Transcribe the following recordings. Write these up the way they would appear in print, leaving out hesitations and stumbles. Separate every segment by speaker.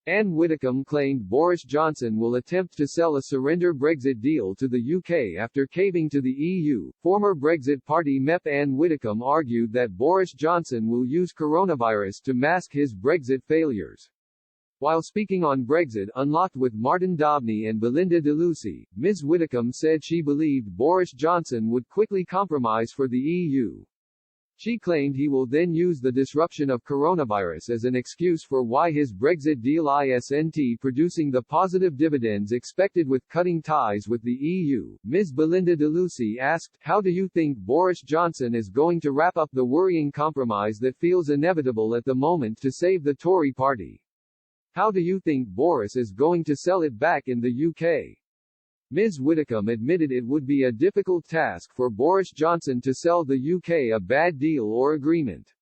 Speaker 1: Widdecombe claimed Boris Johnson will attempt to sell a surrender Brexit deal to the UK after caving to the EU. Former Brexit Party MEP Widdecombe argued that Boris Johnson will use coronavirus to mask his Brexit failures. While speaking on Brexit Unlocked with Martin Dobney and Belinda DeLucy, Ms. Widdecombe said she believed Boris Johnson would quickly compromise for the EU. She claimed he will then use the disruption of coronavirus as an excuse for why his Brexit deal isn't producing the positive dividends expected with cutting ties with the EU. Ms. Belinda DeLucy asked, "How do you think Boris Johnson is going to wrap up the worrying compromise that feels inevitable at the moment to save the Tory party? How do you think Boris is going to sell it back in the UK?" Ms. Widdecombe admitted it would be a difficult task for Boris Johnson to sell the UK a bad deal or agreement.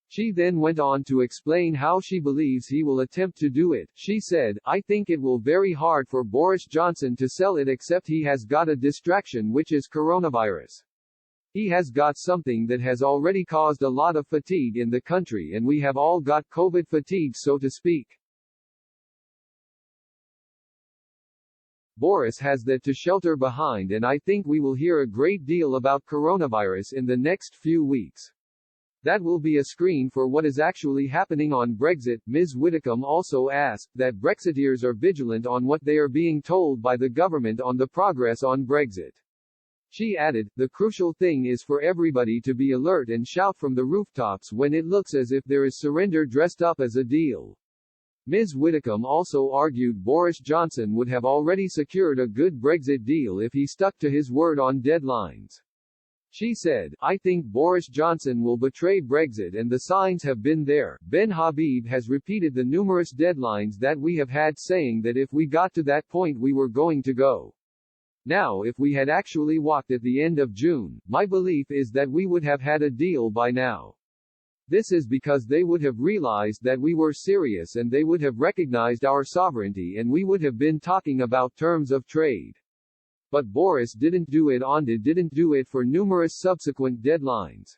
Speaker 1: She then went on to explain how she believes he will attempt to do it. She said, "I think it will very hard for Boris Johnson to sell it except he has got a distraction which is coronavirus. He has got something that has already caused a lot of fatigue in the country and we have all got COVID fatigue so to speak. Boris has that to shelter behind and I think we will hear a great deal about coronavirus in the next few weeks. That will be a screen for what is actually happening on Brexit." Ms. Widdecombe also asked that Brexiteers are vigilant on what they are being told by the government on the progress on Brexit. She added, "The crucial thing is for everybody to be alert and shout from the rooftops when it looks as if there is surrender dressed up as a deal." Ms. Widdecombe also argued Boris Johnson would have already secured a good Brexit deal if he stuck to his word on deadlines. She said, "I think Boris Johnson will betray Brexit and the signs have been there. Ben Habib has repeated the numerous deadlines that we have had saying that if we got to that point we were going to go. Now if we had actually walked at the end of June, my belief is that we would have had a deal by now. This is because they would have realized that we were serious and they would have recognized our sovereignty and we would have been talking about terms of trade. But Boris didn't do it for numerous subsequent deadlines.